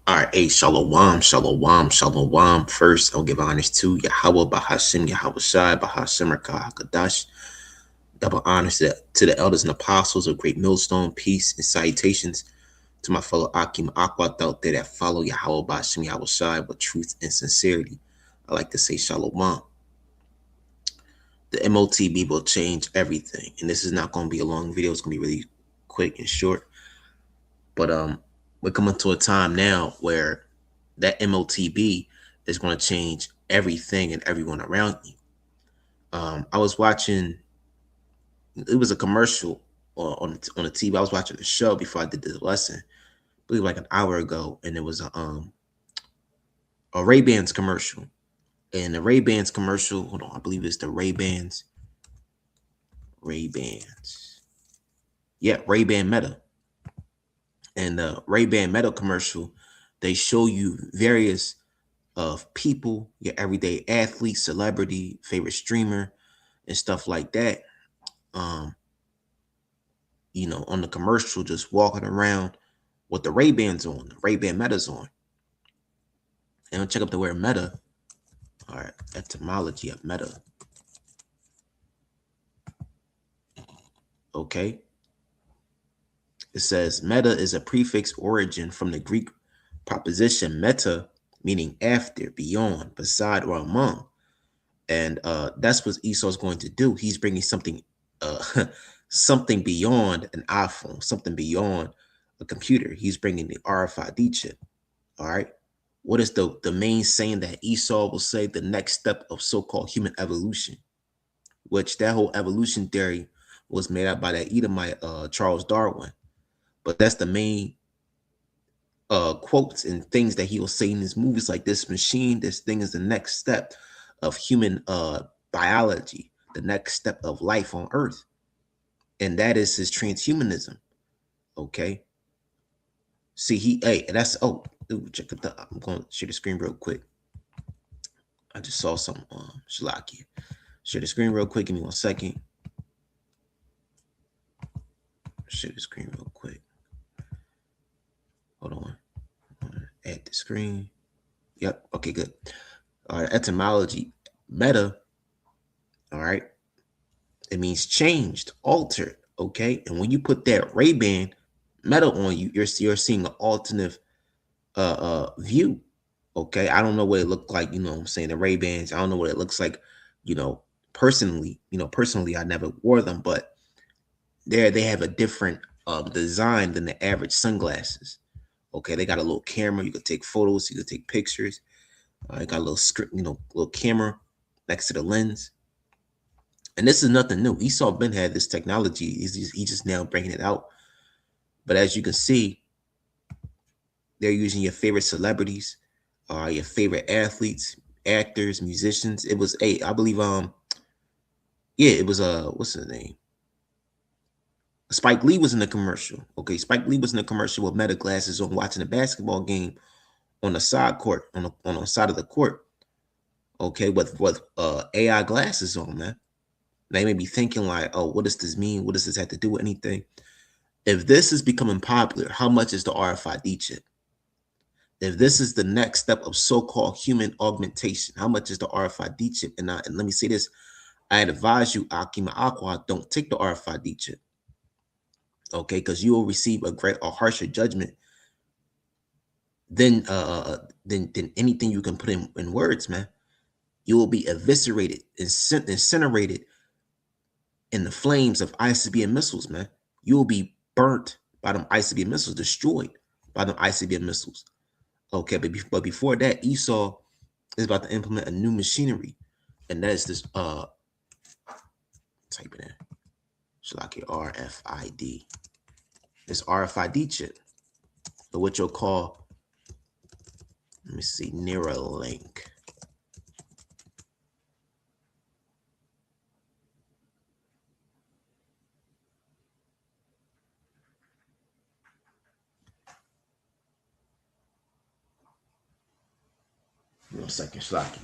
All right, hey, shalom, shalom, shalom. First, I'll give honors to Yahweh, Bahashim, Yahweh Shai, Bahashim, Rakah, Hakadosh. Double honors to the elders and apostles of Great Millstone, peace and salutations to my fellow Akim Akwat out there that follow Yahweh, Bahashim, Yahweh Shai with truth and sincerity. I like to say shalom. The MOTB will change everything, and this is not going to be a long video. It's going to be really quick and short. But we're coming to a time now where that MOTB is going to change everything and everyone around you. I was watching, it was a commercial on the TV. I was watching the show before I did this lesson, I believe like an hour ago, and it was a Ray-Bans commercial. And the Ray-Bans commercial, hold on, I believe it's the Ray-Bans. Yeah, Ray-Ban Meta. And the Ray-Ban Meta commercial, they show you various of people, your everyday athlete, celebrity, favorite streamer, and stuff like that. Um, on the commercial, just walking around with the Ray-Bans on, the Ray-Ban Metas on. And I'll check up the word meta. All right, etymology of meta. Okay. It says meta is a prefix origin from the Greek proposition meta, meaning after, beyond, beside, or among. And that's what Esau's going to do. He's bringing something something beyond an iPhone, something beyond a computer. He's bringing the RFID chip. All right. What is the main saying that Esau will say? The next step of so-called human evolution, which that whole evolution theory was made up by that Edomite Charles Darwin. But that's the main quotes and things that he will say in his movies, like this machine, this thing is the next step of human biology, the next step of life on Earth, and that is his transhumanism. Okay. See, that's check it out. I'm going to share the screen real quick. I just saw some Shalaki. Share the screen real quick. Give me 1 second. Share the screen real quick. Hold on. Add the screen. Yep. Okay, good. All right. Etymology. Meta. All right. It means changed, altered. Okay. And when you put that Ray-Ban Meta on you, you're seeing an alternative view. Okay. I don't know what it looked like, what I'm saying, the Ray-Bans. I don't know what it looks like, personally. Personally, I never wore them, but they have a different design than the average sunglasses. Okay, they got a little camera. You could take photos, you could take pictures. It got a little script, little camera next to the lens. And this is nothing new. Esau Ben had this technology. He's just now bringing it out. But as you can see, they're using your favorite celebrities, your favorite athletes, actors, musicians. It was I believe it was what's his name? Spike Lee was in the commercial. Okay, Spike Lee was in the commercial with Meta glasses on, watching a basketball game on the side court, on the side of the court. Okay, with AI glasses on, man. They may be thinking like, oh, what does this mean? What does this have to do with anything? If this is becoming popular, how much is the RFID chip? If this is the next step of so-called human augmentation, how much is the RFID chip? And let me say this, I advise you, Akima Aqua, don't take the RFID chip. Okay, because you will receive a harsher judgment than anything you can put in words, man. You will be eviscerated, incinerated in the flames of ICBM missiles, man. You will be burnt by them ICBM missiles, destroyed by them ICBM missiles. Okay, but before that, Esau is about to implement a new machinery, and that is this type it in. Shalaki RFID. This RFID chip, or what you'll call, let me see, Neuralink. One second, Shalaki.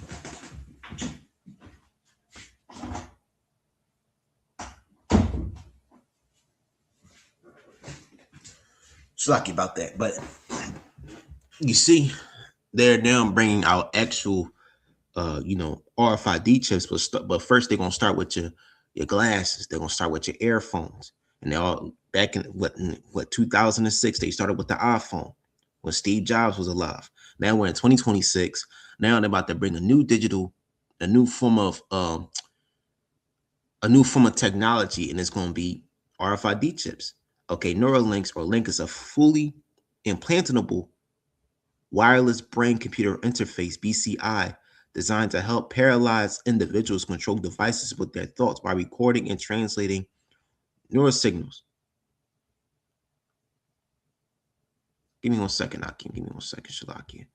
Shalaki about that, but You see, they're now bringing out actual, RFID chips, but first they're gonna start with your glasses. They're gonna start with your earphones, and they all back in what 2006 they started with the iPhone when Steve Jobs was alive. Now we're in 2026. Now they're about to bring a new form of technology, and it's going to be RFID chips. Okay, Neuralinks or Link is a fully implantable wireless brain computer interface (BCI) designed to help paralyzed individuals control devices with their thoughts by recording and translating neural signals. Give me 1 second, Akim. Give me 1 second, Shalakia.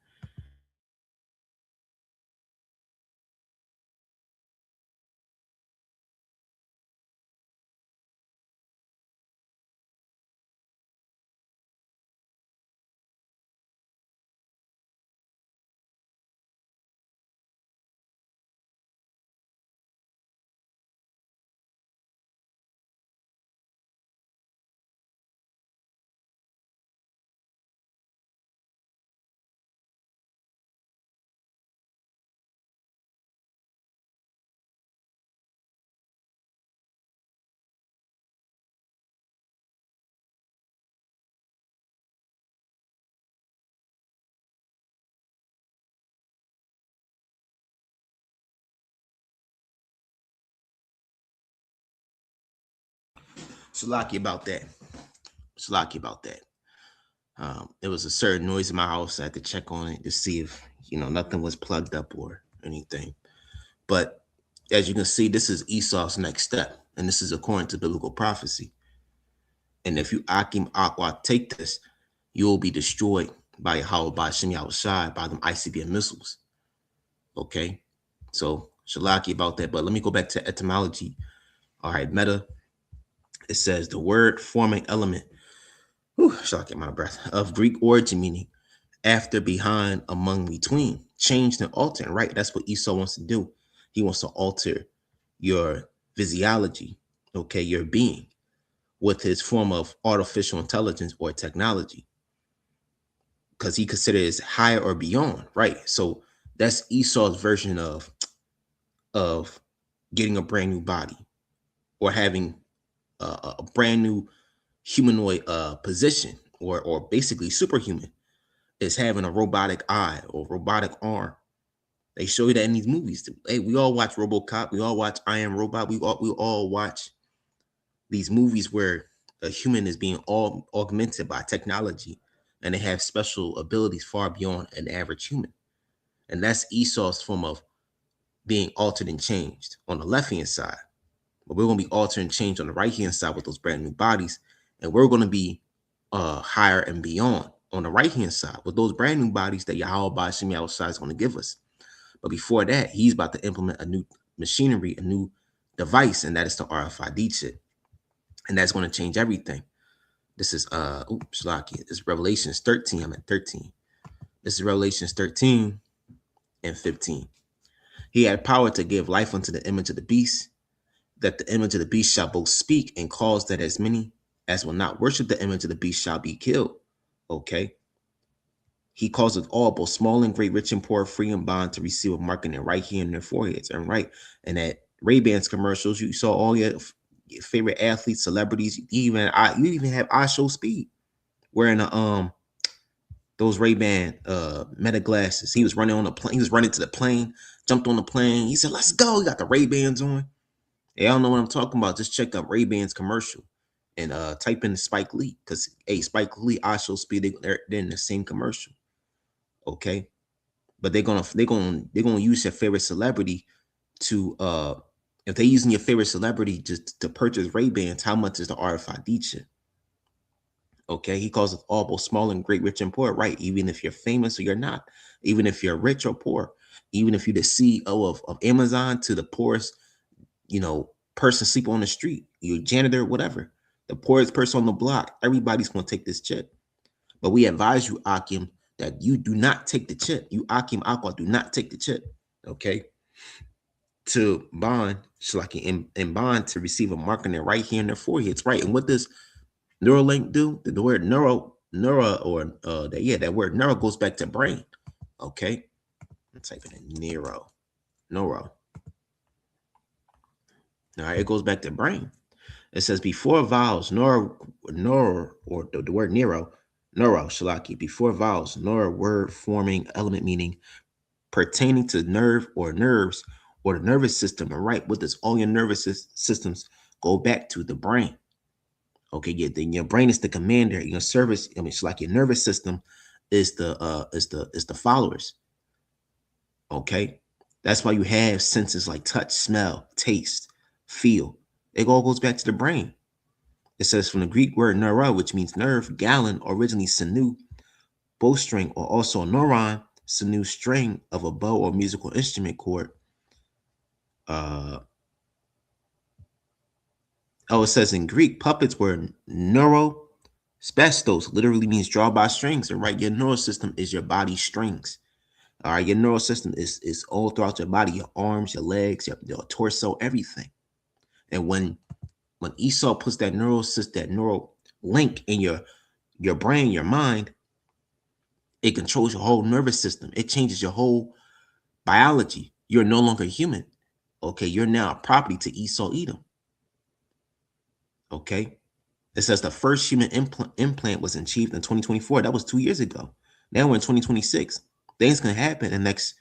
Shalaki about that. Shalaki about that. There was a certain noise in my house. I had to check on it to see if nothing was plugged up or anything. But as you can see, this is Esau's next step, and this is according to biblical prophecy. And if you Akim Aqua take this, you will be destroyed by Yahweh by Shem Yahushai by them ICBM missiles. Okay, so Shalaki about that. But let me go back to etymology. All right, meta. It says the word forming element. Shalaki my breath of Greek origin meaning after, behind, among, between, changed and altered. Right, that's what Esau wants to do. He wants to alter your physiology, okay, your being, with his form of artificial intelligence or technology, because he considers higher or beyond. Right, so that's Esau's version of getting a brand new body or having a brand new humanoid position, or basically superhuman, is having a robotic eye or robotic arm. They show you that in these movies. Hey, we all watch RoboCop. We all watch I Am Robot. We all watch these movies where a human is being all augmented by technology, and they have special abilities far beyond an average human. And that's Esau's form of being altered and changed on the left hand side. But we're going to be altered and changed on the right hand side with those brand new bodies, and we're going to be higher and beyond on the right hand side with those brand new bodies that Yahweh by Shem Yahushua is going to give us. But before that, he's about to implement a new machinery, a new device, and that is the RFID chip. And that's going to change everything. This is Shalaki. This is Revelations 13. I'm at 13. This is Revelations 13 and 15. He had power to give life unto the image of the beast, that the image of the beast shall both speak and cause that as many as will not worship the image of the beast shall be killed. Okay. He causeth all, both small and great, rich and poor, free and bond, to receive a mark in their right hand and their foreheads. And right, and at Ray-Bans commercials, you saw all your favorite athletes, celebrities. You even have I Show Speed wearing those Ray-Ban Meta glasses. He was running on the plane. He was running to the plane, jumped on the plane. He said, "Let's go." He got the Ray-Bans on. Hey, I don't know what I'm talking about. Just check out Ray-Bans commercial and type in Spike Lee, because Spike Lee, I Show Speed, they're in the same commercial. Okay. But they're gonna use your favorite celebrity to if they're using your favorite celebrity just to purchase Ray-Bans, how much is the RFID chip? Okay, he calls it all both small and great, rich and poor, right? Even if you're famous or you're not, even if you're rich or poor, even if you're the CEO of Amazon to the poorest, person sleeping on the street, you're a janitor, whatever, the poorest person on the block, everybody's gonna take this chip. But we advise you, Akim, that you do not take the chip. You, Akim Aqua, do not take the chip. Okay. To bond, Shalaki, and bond to receive a mark on their right hand and their foreheads. Right. And what does Neuralink do? The word neuro neuro, or that word neuro goes back to brain. Okay, let's type it in neuro. All right, it goes back to brain. It says before vowels, nor or the word neuro, shalaki, before vowels, nor word forming element meaning pertaining to nerve or nerves or the nervous system. All right, what does all your nervous systems go back to? The brain. Okay, then your brain is the commander. Your service, I mean, it's like your nervous system is the followers. Okay, that's why you have senses like touch, smell, taste, feel. It all goes back to the brain. It says from the Greek word neura, which means nerve, gallon, originally sinew, bowstring, or also neuron, sinew string of a bow or musical instrument cord. It says in Greek, puppets were neurospastos, literally means draw by strings. All right, your neural system is your body strings. All right, your neural system is all throughout your body, your arms, your legs, your torso, everything. And when Esau puts that neural link in your brain, your mind, it controls your whole nervous system. It changes your whole biology. You're no longer human. Okay, you're now a property to Esau Edom. Okay, it says the first human implant was achieved in 2024. That was 2 years ago. Now we're in 2026. Things can happen in the next,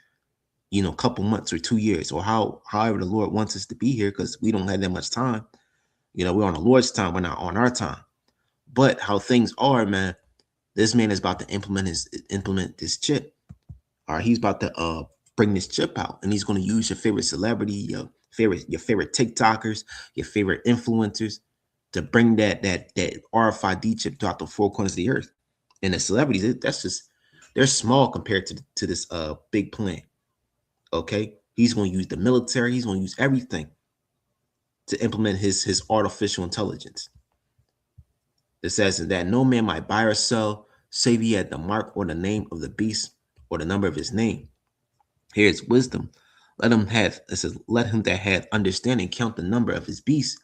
couple months or 2 years, or however the Lord wants us to be here, because we don't have that much time. We're on the Lord's time. We're not on our time. But how things are, man, this man is about to implement this chip. All right, he's about to bring this chip out, and he's going to use your favorite celebrity, your favorite TikTokers, your favorite influencers, to bring that RFID chip throughout the four corners of the earth. And the celebrities, that's just, they're small compared to this big plan. Okay, he's going to use the military. He's going to use everything to implement his artificial intelligence. It says that no man might buy or sell save he had the mark or the name of the beast or the number of his name. Here is wisdom. Let him that hath understanding count the number of his beast,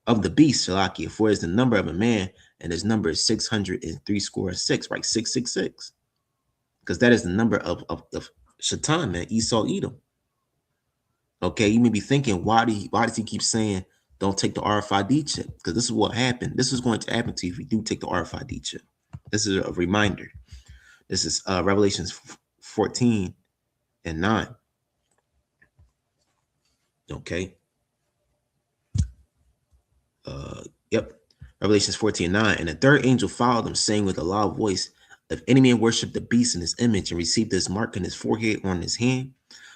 of the beast, Shalakia, for it is the number of a man, and his number is 603 score 6, right? 666. Because that is the number of Shaitan, man, Esau Edom. Okay, you may be thinking, why does he keep saying don't take the RFID chip? Because this is what happened. This is going to happen to you if you do take the RFID chip. This is a reminder. This is Revelations 14 and 9. Okay. Yep. Revelations 14 and 9. And the third angel followed them, saying with a loud voice, if any man worship the beast in his image and receive this mark in his forehead or on his hand,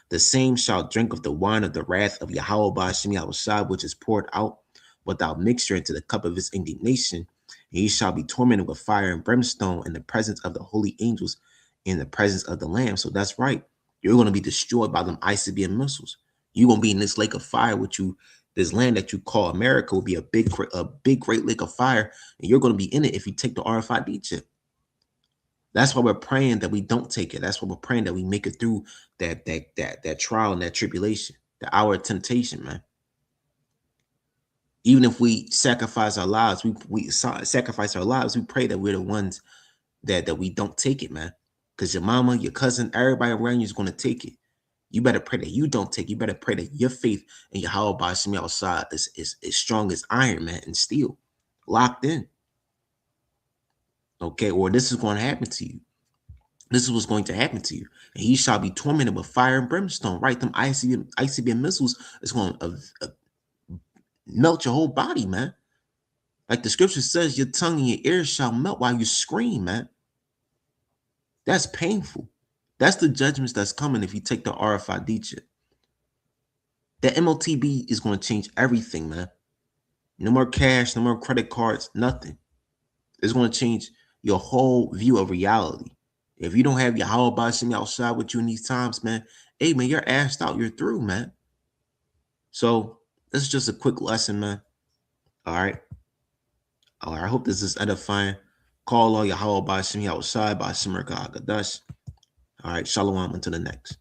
the same shall drink of the wine of the wrath of Yahweh Ba'ashem Yahushua, which is poured out without mixture into the cup of his indignation. And he shall be tormented with fire and brimstone in the presence of the holy angels, in the presence of the Lamb. So that's right. You're going to be destroyed by them ICBM missiles. You're going to be in this lake of fire with you. This land that you call America will be a big great lake of fire, and you're going to be in it if you take the RFID chip. That's why we're praying that we don't take it. That's why we're praying that we make it through that trial and that tribulation, the hour of temptation, man. Even if we sacrifice our lives, we sacrifice our lives. We pray that we're the ones that we don't take it, man. Because your mama, your cousin, everybody around you is going to take it. You better pray that you don't take it. You better pray that your faith and your Yahweh Ba'ashem outside is strong as iron, man, and steel, locked in. Okay, or this is going to happen to you. This is what's going to happen to you. And he shall be tormented with fire and brimstone, right? Them ICBM missiles is going to melt your whole body, man. Like the scripture says, your tongue and your ears shall melt while you scream, man. That's painful. That's the judgments that's coming if you take the RFID chip. The MOTB is going to change everything, man. No more cash, no more credit cards, nothing. It's going to change your whole view of reality. If you don't have your Yahweh Ba'ashem outside with you in these times, man, hey, man, you're assed out. You're through, man. So this is just a quick lesson, man. All right. All right. I hope this is edifying. Call all Yahweh Ba'ashem outside, Ba'ashem Merkah Hagadash. All right. Shalom until the next.